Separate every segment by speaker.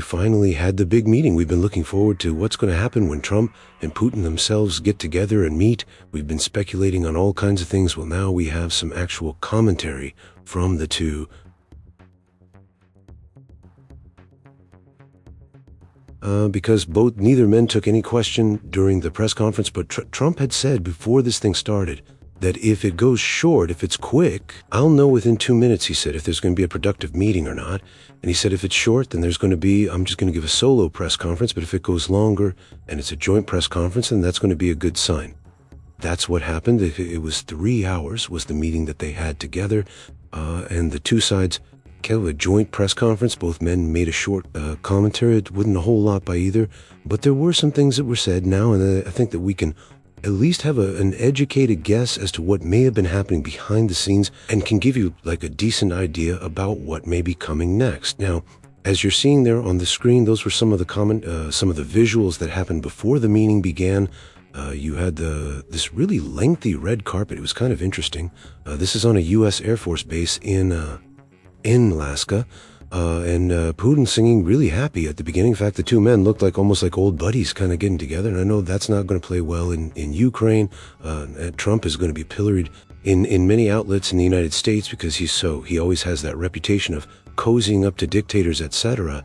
Speaker 1: We finally had the big meeting. We've been looking forward to what's going to happen when Trump and Putin themselves get together and meet. We've been speculating on all kinds of things. Well, now we have some actual commentary from the two. Because neither men took any question during the press conference, but Trump had said before this thing started that if it goes short, if it's quick, I'll know within 2 minutes, he said, if there's going to be a productive meeting or not. And he said if it's short, then I'm just going to give a solo press conference, but if it goes longer and it's a joint press conference, then that's going to be a good sign. That's what happened. It was 3 hours was the meeting that they had together, and the two sides kind of a joint press conference. Both men made a short commentary. It wasn't a whole lot by either, but there were some things that were said now, and I think that we can at least have an educated guess as to what may have been happening behind the scenes and can give you like a decent idea about what may be coming next. Now, as you're seeing there on the screen, those were some of the visuals that happened before the meeting began. You had this really lengthy red carpet. It was kind of interesting. This is on a U.S. Air Force base in Alaska. And Putin singing really happy at the beginning. In fact, the two men looked almost like old buddies kind of getting together. And I know that's not going to play well in Ukraine. Trump is going to be pilloried in many outlets in the United States because he always has that reputation of cozying up to dictators, etc.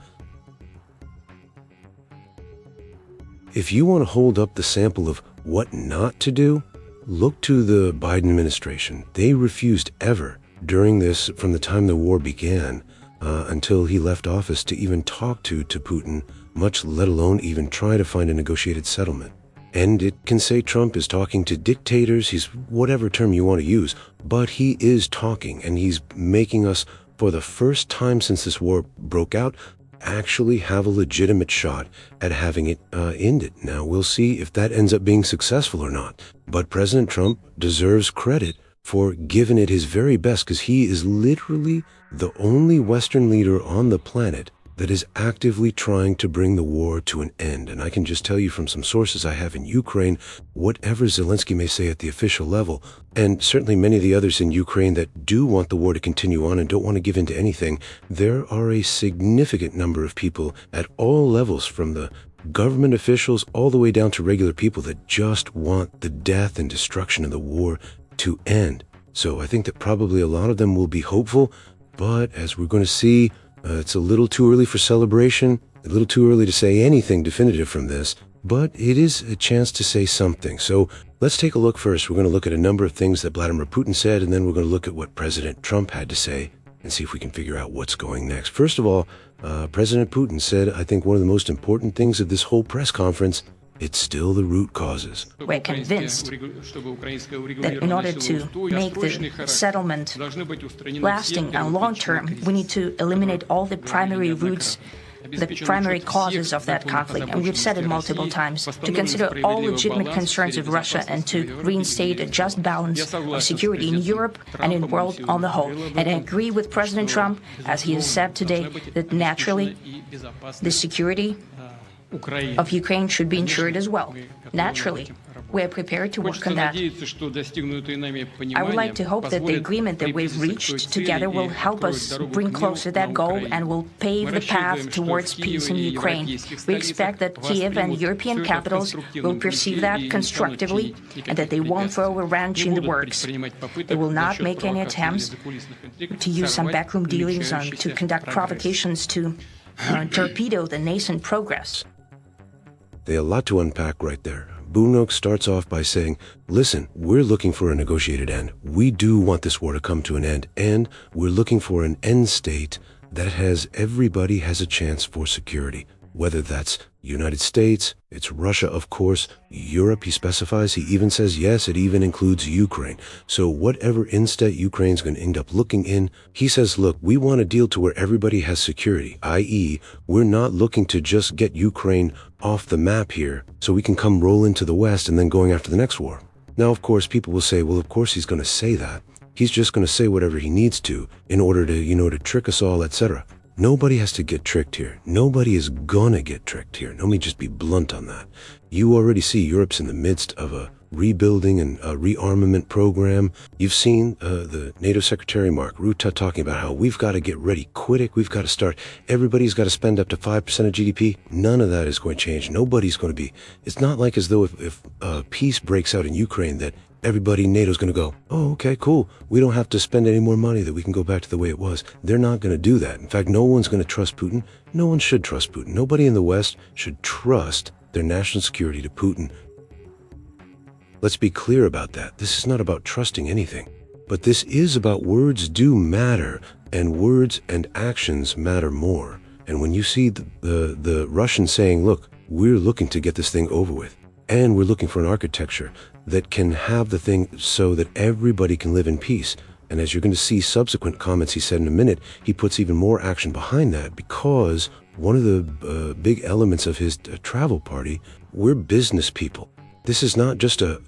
Speaker 1: If you want to hold up the sample of what not to do, look to the Biden administration. They refused ever during this, from the time the war began, until he left office, to even talk to Putin, much let alone even try to find a negotiated settlement. And it can say Trump is talking to dictators, he's whatever term you want to use, but he is talking, and he's making us, for the first time since this war broke out, actually have a legitimate shot at having it ended. Now, we'll see if that ends up being successful or not. But President Trump deserves credit for giving it his very best, because he is literally the only Western leader on the planet that is actively trying to bring the war to an end. And I can just tell you from some sources I have in Ukraine, whatever Zelensky may say at the official level, and certainly many of the others in Ukraine that do want the war to continue on and don't want to give in to anything, there are a significant number of people at all levels, from the government officials all the way down to regular people, that just want the death and destruction of the war to end. So I think that probably a lot of them will be hopeful, but as we're going to see, it's a little too early for celebration, a little too early to say anything definitive from this, but it is a chance to say something. So let's take a look first. We're going to look at a number of things that Vladimir Putin said, and then we're going to look at what President Trump had to say and see if we can figure out what's going next. First of all, President Putin said, I think one of the most important things of this whole press conference, it's still the root causes.
Speaker 2: We're convinced that in order to make the settlement lasting and long-term, we need to eliminate all the primary roots, the primary causes of that conflict. And we've said it multiple times, to consider all legitimate concerns of Russia and to reinstate a just balance of security in Europe and in the world on the whole. And I agree with President Trump, as he has said today, that naturally the security of Ukraine should be ensured as well. Naturally, we are prepared to work on that. I would like to hope that the agreement that we've reached together will help us bring closer that goal and will pave the path towards peace in Ukraine. We expect that Kiev and European capitals will perceive that constructively and that they won't throw a wrench in the works. They will not make any attempts to use some backroom dealings to conduct provocations to torpedo the nascent progress.
Speaker 1: There's a lot to unpack right there. Bunok starts off by saying, listen, we're looking for a negotiated end. We do want this war to come to an end, and we're looking for an end state that everybody has a chance for security. Whether that's United States, it's Russia, of course, Europe, he specifies. He even says, yes, it even includes Ukraine. So whatever end state Ukraine's going to end up looking in, he says, look, we want a deal to where everybody has security, i.e., we're not looking to just get Ukraine off the map here so we can come roll into the West and then going after the next war. Now, of course, people will say, well, of course he's going to say that. He's just going to say whatever he needs to in order to, to trick us all, etc. Nobody has to get tricked here. Nobody is gonna get tricked here. Let me just be blunt on that. You already see Europe's in the midst of a rebuilding and rearmament program. You've seen the NATO Secretary Mark Rutte talking about how we've got to get ready quick. We've got to start. Everybody's got to spend up to 5% of GDP. None of that is going to change. Nobody's going to be. It's not like as though if peace breaks out in Ukraine that everybody in NATO's going to go, oh, okay, cool. We don't have to spend any more money, that we can go back to the way it was. They're not going to do that. In fact, no one's going to trust Putin. No one should trust Putin. Nobody in the West should trust their national security to Putin. Let's be clear about that. This is not about trusting anything. But this is about words do matter, and words and actions matter more. And when you see the Russians saying, look, we're looking to get this thing over with, and we're looking for an architecture that can have the thing so that everybody can live in peace. And as you're going to see subsequent comments he said in a minute, he puts even more action behind that, because one of the big elements of his travel party, we're business people. This is not just a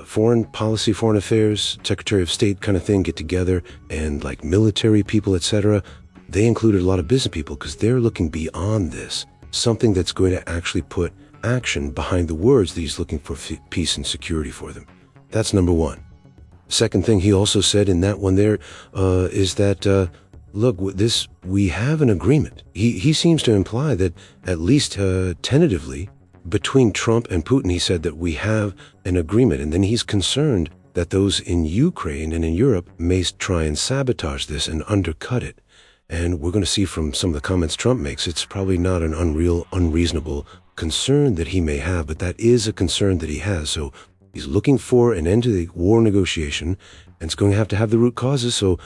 Speaker 1: foreign policy, foreign affairs, Secretary of State kind of thing, get together and like military people, etc. They included a lot of business people because they're looking beyond this, something that's going to actually put action behind the words that he's looking for peace and security for them. That's number one. Second thing he also said in that one there is that, look, we have an agreement. He seems to imply that at least tentatively between Trump and Putin, he said that we have an agreement. And then he's concerned that those in Ukraine and in Europe may try and sabotage this and undercut it. And we're going to see from some of the comments Trump makes, it's probably not an unreasonable concern that he may have, but that is a concern that he has. So he's looking for an end to the war negotiation, and it's going to have the root causes. So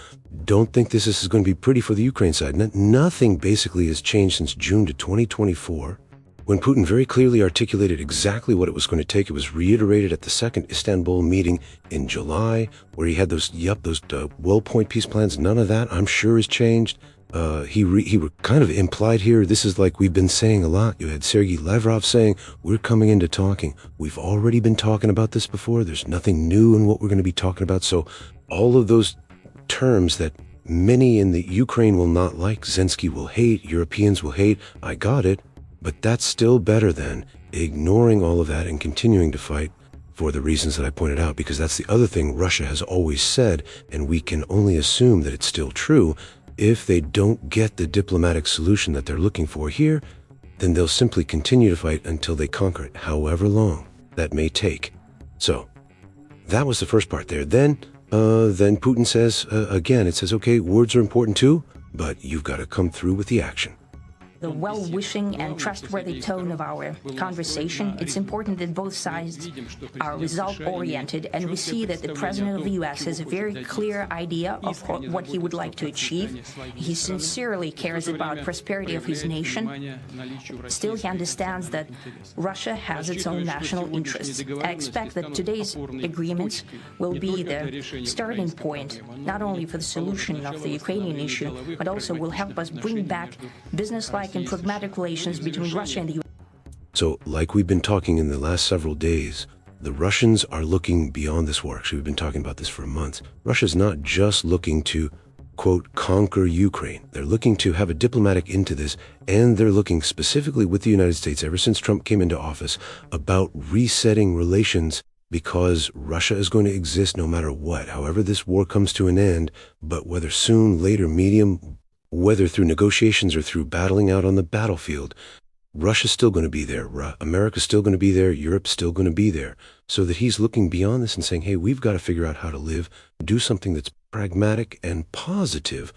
Speaker 1: don't think this is going to be pretty for the Ukraine side. Nothing basically has changed since June to 2024, when Putin very clearly articulated exactly what it was going to take. It was reiterated at the second Istanbul meeting in July, where he had those well-point peace plans. None of that, I'm sure, has changed. He kind of implied here, this is like we've been saying a lot. You had Sergei Lavrov saying, we're coming into talking. We've already been talking about this before. There's nothing new in what we're going to be talking about. So all of those terms that many in the Ukraine will not like, Zelensky will hate, Europeans will hate, I got it. But that's still better than ignoring all of that and continuing to fight for the reasons that I pointed out, because that's the other thing Russia has always said, and we can only assume that it's still true. If they don't get the diplomatic solution that they're looking for here, then they'll simply continue to fight until they conquer it, however long that may take. So that was the first part there. Then Putin says, again, it says, okay, words are important too, but you've got to come through with the action.
Speaker 2: The well-wishing and trustworthy tone of our conversation, it's important that both sides are result-oriented, and we see that the President of the U.S. has a very clear idea of what he would like to achieve. He sincerely cares about prosperity of his nation. Still, he understands that Russia has its own national interests. I expect that today's agreements will be the starting point, not only for the solution of the Ukrainian issue, but also will help us bring back business-like and pragmatic relations between Russia and the U.S.
Speaker 1: So, like we've been talking in the last several days, the Russians are looking beyond this war. Actually, we've been talking about this for months. Russia's not just looking to, quote, conquer Ukraine. They're looking to have a diplomatic into this, and they're looking specifically with the United States, ever since Trump came into office, about resetting relations, because Russia is going to exist no matter what, however this war comes to an end, but whether soon, later, medium, whether through negotiations or through battling out on the battlefield, Russia's still going to be there. America's still going to be there. Europe's still going to be there. So that he's looking beyond this and saying, hey, we've got to figure out how to live, do something that's pragmatic and positive